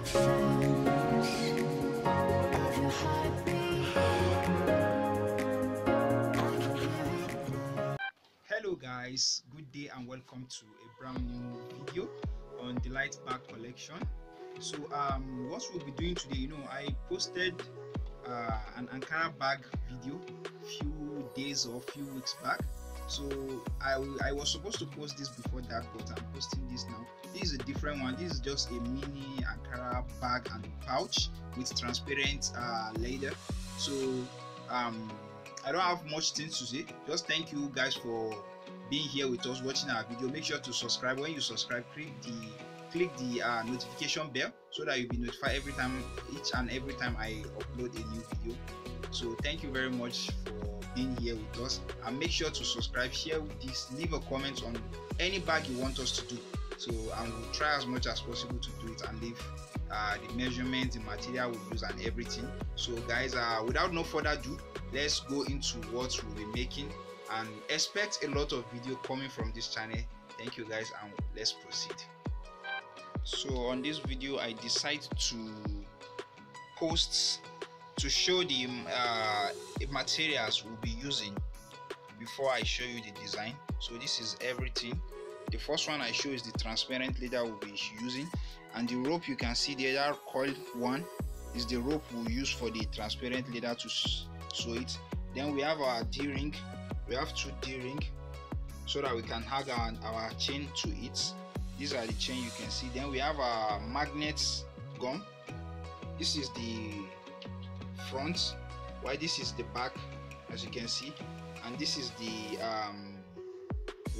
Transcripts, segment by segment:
Hello guys, good day and welcome to a brand new video on the light bag collection. So what we'll be doing today, I posted an Ankara bag video few days or few weeks back. So I was supposed to post this before that, but I'm posting this now. This is a different one. This is just a mini Ankara bag and pouch with transparent leather. So I don't have much things to say. Just thank you guys for being here with us watching our video. Make sure to subscribe. When you subscribe, click the notification bell so that you'll be notified each and every time I upload a new video. So thank you very much for being here with us, and make sure to subscribe, share this, leave a comment on any bag you want us to do. So I will try as much as possible to do it and leave the measurements, the material we use and everything. So guys, without no further ado, let's go into what we'll be making, and expect a lot of video coming from this channel. Thank you guys, and let's proceed. So on this video I decide to post to show the materials we'll be using before I show you the design. So this is everything. The first one I show is the transparent leather we'll be using, and the rope you can see the other coiled one is the rope we'll use for the transparent leather to sew it. Then we have our D-ring. We have 2 D-ring so that we can hang our chain to it. These are the chain you can see. Then we have our magnet gum. This is the front, while this is the back, as you can see, and this is the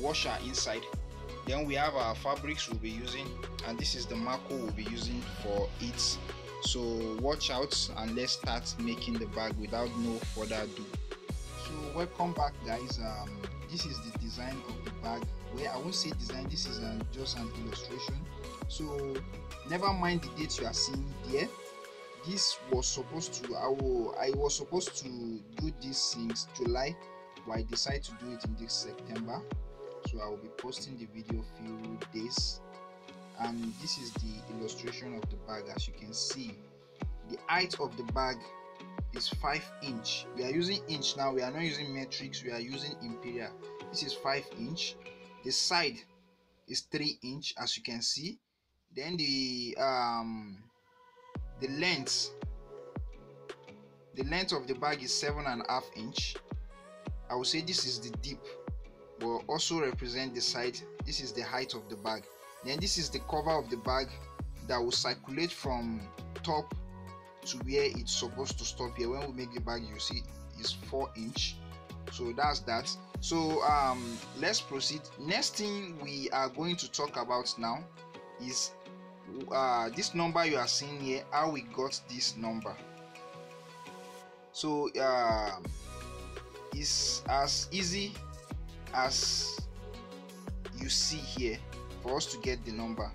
washer inside. Then we have our fabrics we'll be using, and this is the marker we'll be using for it. So watch out, and let's start making the bag without no further ado. So welcome back guys. This is the design of the bag. Well, I won't say design, this is just an illustration. So never mind the dates you are seeing there. This was supposed to I was supposed to do this since July, but I decided to do it in this September. So I will be posting the video few days, and this is the illustration of the bag. As you can see, the height of the bag is 5 inch. We are using inch now, we are not using metrics, we are using imperial. This is 5 inch. The side is 3 inch, as you can see. Then the length of the bag is 7.5 inch. I would say this is the deep, but also represent the side. This is the height of the bag. Then this is the cover of the bag that will circulate from top to where it's supposed to stop here. When we make the bag, you see is 4 inch. So that's that. So let's proceed. Next thing we are going to talk about now is this number you are seeing here, how we got this number. So it's as easy as you see here for us to get the number.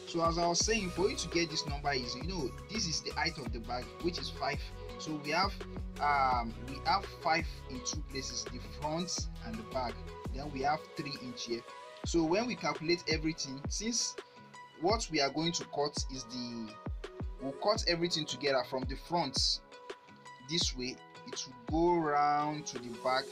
So as I was saying, for you to get this number is, this is the height of the bag, which is 5. So we have 5 in 2 places, the front and the back. Then we have 3 inch here. So when we calculate everything, since what we are going to cut is we'll cut everything together from the front this way, it will go round to the back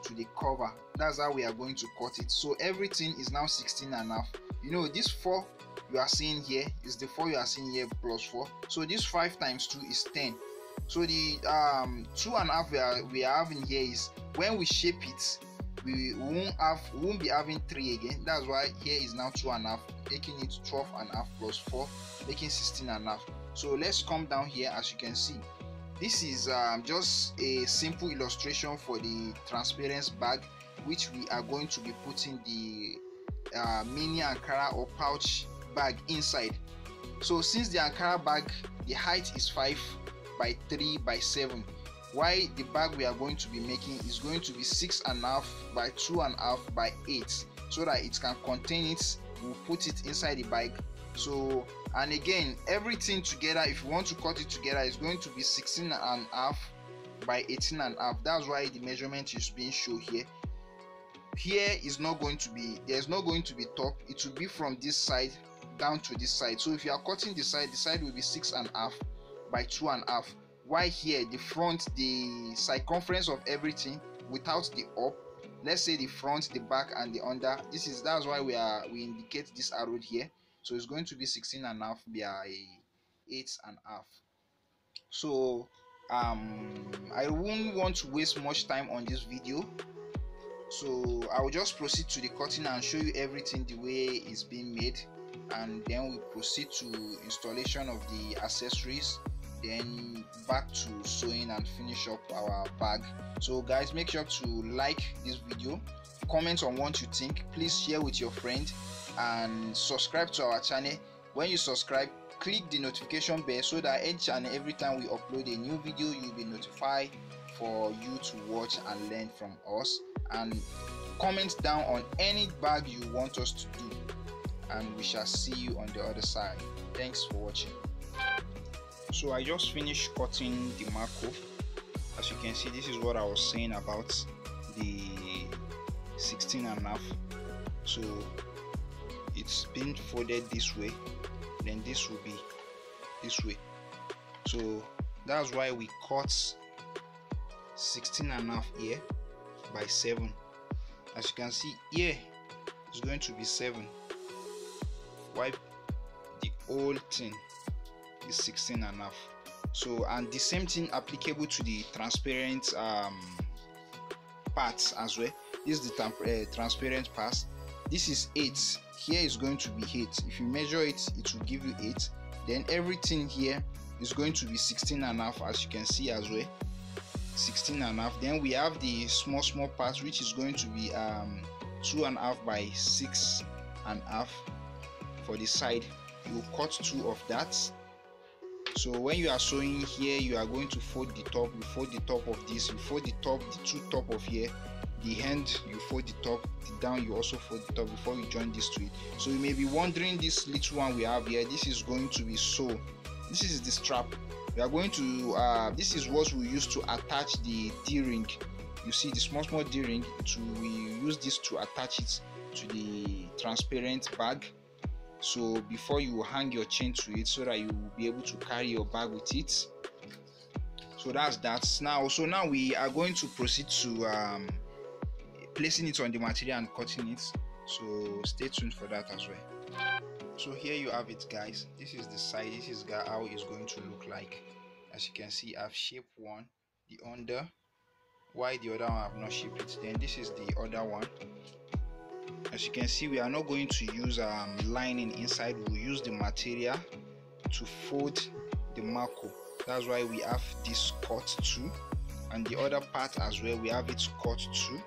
to the cover. That's how we are going to cut it. So everything is now 16.5. This 4 you are seeing here is the 4 you are seeing here plus 4. So this 5 times 2 is 10. So the 2.5 we are having here is when we shape it, we won't be having 3 again. That's why here is now 2.5, making it 12.5 plus 4, making 16.5. So let's come down here. As you can see, this is just a simple illustration for the transparent bag, which we are going to be putting the mini Ankara or pouch bag inside. So since the Ankara bag, the height is 5 by 3 by 7, why the bag we are going to be making is going to be 6.5 by 2.5 by 8, so that it can contain it. We'll put it inside the bag. So, and again, everything together, if you want to cut it together, is going to be 16.5 by 18.5. That's why the measurement is being shown here. here is not going to be, there's not going to be top. It will be from this side down to this side. So if you are cutting the side will be 6.5 by 2.5. While here the front, the circumference of everything without the up, let's say the front, the back and the under, that's why we indicate this arrow here. So it's going to be 16.5 by 8.5. So I won't want to waste much time on this video, so I will just proceed to the cutting and show you everything the way it's being made, and then we proceed to installation of the accessories, then back to sewing and finish up our bag. So guys, make sure to like this video, comment on what you think, please share with your friend, and subscribe to our channel. When you subscribe, click the notification bell so that each and every time we upload a new video, you'll be notified for you to watch and learn from us. And comment down on any bag you want us to do, and we shall see you on the other side. Thanks for watching. So I just finished cutting the marco. As you can see, this is what I was saying about the 16.5. so it's been folded this way, then this will be this way. So that's why we cut 16.5 here by 7. As you can see here, it's going to be 7, while the whole thing is 16.5. So, and the same thing applicable to the transparent parts as well. This is the transparent parts. This is 8. Here is going to be 8. If you measure it, it will give you 8. Then everything here is going to be 16.5, as you can see as well. 16.5. Then we have the small parts, which is going to be 2.5 by 6.5 for the side. You cut 2 of that. So when you are sewing here, you are going to fold the top. You fold the top of this, you fold the top, the 2 top of here, the end you fold the top, the down you also fold the top before you join this to it. So you may be wondering, this little one we have here, this is going to be sew. This is the strap. We are going to this is what we use to attach the D-ring. You see the small D-ring, we use this to attach it to the transparent bag. So before you hang your chain to it, so that you will be able to carry your bag with it. So that's that. Now we are going to proceed to placing it on the material and cutting it. So stay tuned for that as well. So here you have it, guys. This is the side. This is how it's going to look like. As you can see, I've shaped one, the under, while the other one I've not shaped it. Then this is the other one. As you can see, we are not going to use lining inside. We'll use the material to fold the marco. That's why we have this cut too, and the other part as well, we have it cut too.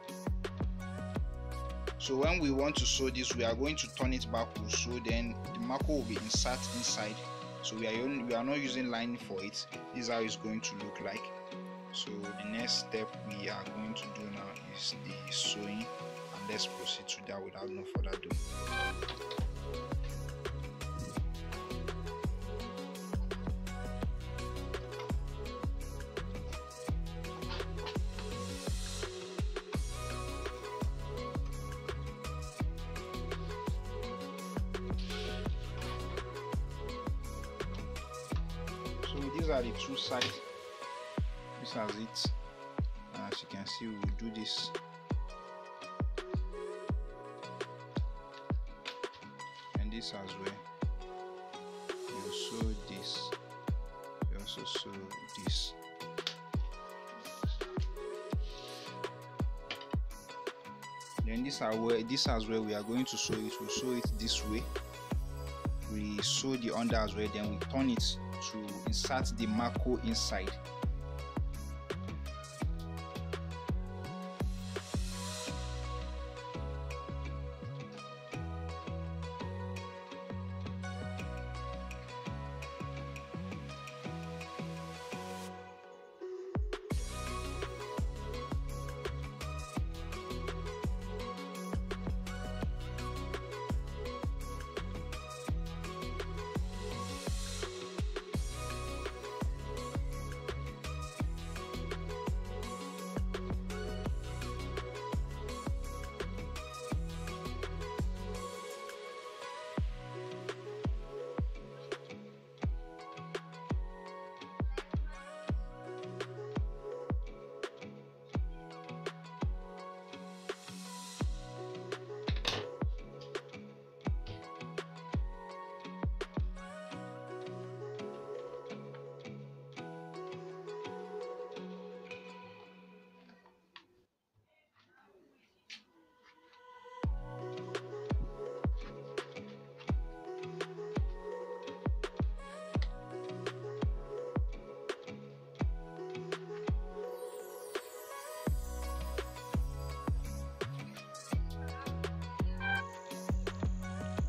So when we want to sew this, we are going to turn it backwards, so then the marco will be inserted inside. So we are not using lining for it. This is how it's going to look like. So the next step we are going to do now is the sewing, and let's proceed to that without no further ado. These are the 2 sides. This has it, and as you can see, we will do this. And this as well. You sew this. You also sew this. Then this as well, we are going to sew it. We'll sew it this way. We sew the under as well. Then we turn it to insert the marco inside.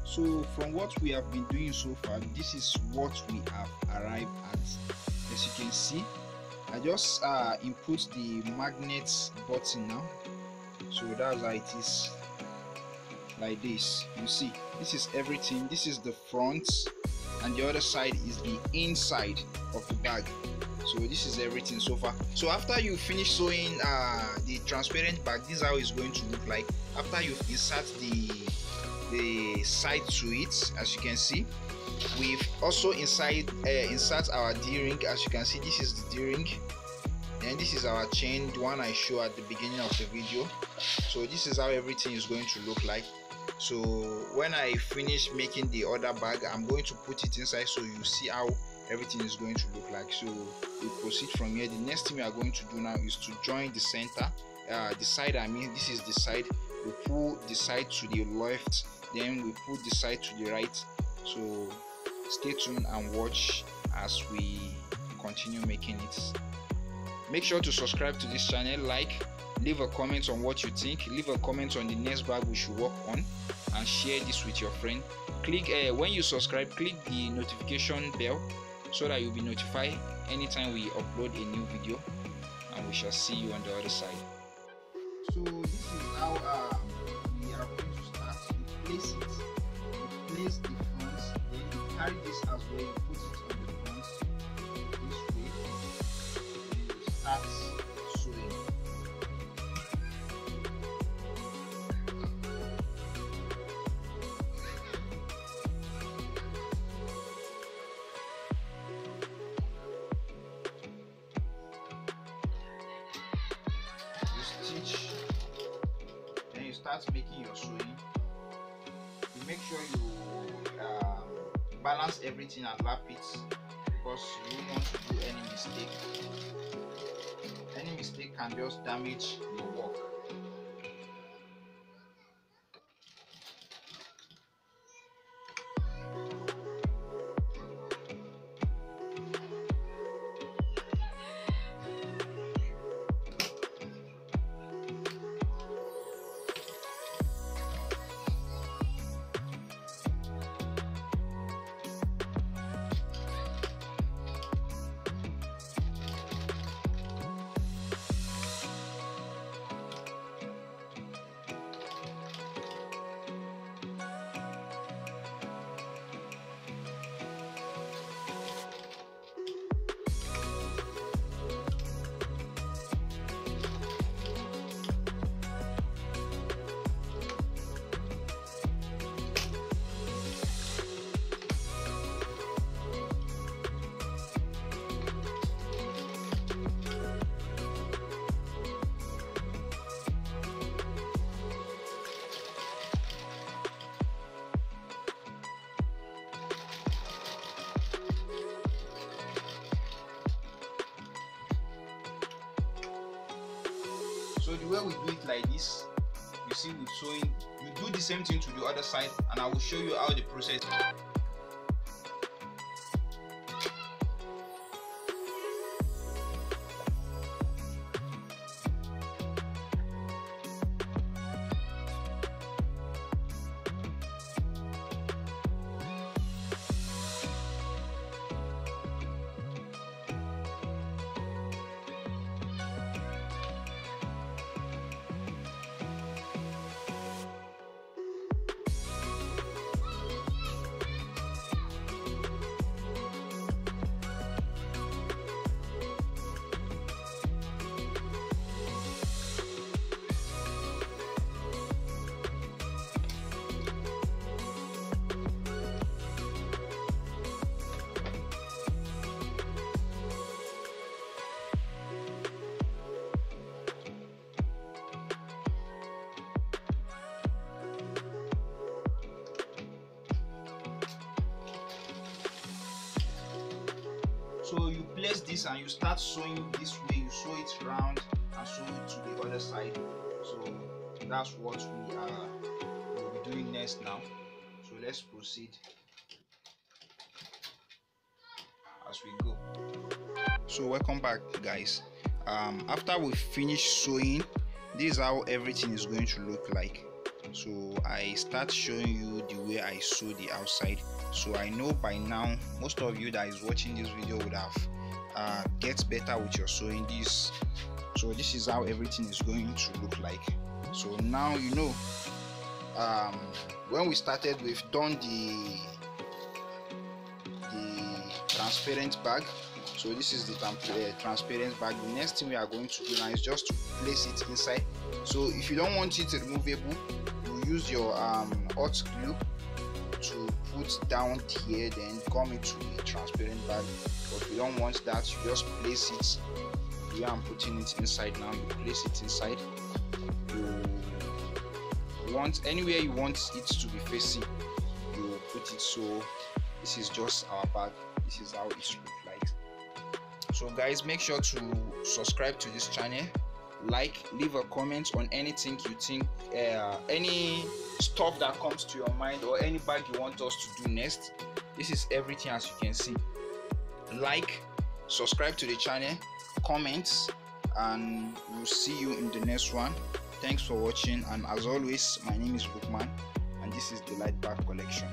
So from what we have been doing so far, this is what we have arrived at. As you can see, I just input the magnet button now. So that's how it is, like this. You see, this is everything. This is the front, and the other side is the inside of the bag. So this is everything so far. So after you finish sewing the transparent bag, this is how it's going to look like after you've insert the side to it. As you can see, we've also insert our D-ring. As you can see, this is the D-ring, and this is our chain, the one I show at the beginning of the video. So this is how everything is going to look like. So when I finish making the other bag, I'm going to put it inside so you see how everything is going to look like. So we proceed from here. The next thing we are going to do now is to join the center, the side, I mean this is the side. We pull the side to the left, then we pull the side to the right. So stay tuned and watch as we continue making it. Make sure to subscribe to this channel, like, leave a comment on what you think, leave a comment on the next bag we should work on, and share this with your friend. Click when you subscribe, click the notification bell so that you'll be notified anytime we upload a new video, and we shall see you on the other side. So this is how we are going to start. You place it, you place the front, then you carry this as well, you put it on the front this way, then you start sewing. You stitch, then you start making your sewing. You make sure you balance everything and wrap it, because you don't want to do any mistake. Any mistake can just damage your work. So the way we do it like this, you see with sewing, you do the same thing to the other side, and I will show you how the process. So you place this and you start sewing this way. You sew it round and sew it to the other side. So that's what we'll be doing next now. So let's proceed as we go. So welcome back, guys. After we finish sewing, this is how everything is going to look like. So I start showing you the way I sew the outside. So I know by now most of you that is watching this video would have get better with your sewing. So this is how everything is going to look like. So now you know, when we started, we've done the transparent bag. So this is the transparent bag. The next thing we are going to do now is just to place it inside. So if you don't want it removable, you use your hot glue to put down here, then come into the transparent bag. But if you don't want that, you just place it here. I'm putting it inside now. You place it inside. You want anywhere you want it to be facing, you put it. So this is just our bag. This is how it looks like. So guys, make sure to subscribe to this channel, like, leave a comment on anything you think, any stuff that comes to your mind, or any bag you want us to do next. This is everything, as you can see. Like, subscribe to the channel, comments, and we'll see you in the next one. Thanks for watching, and as always, my name is Bookman, and this is the Light Bag Collection.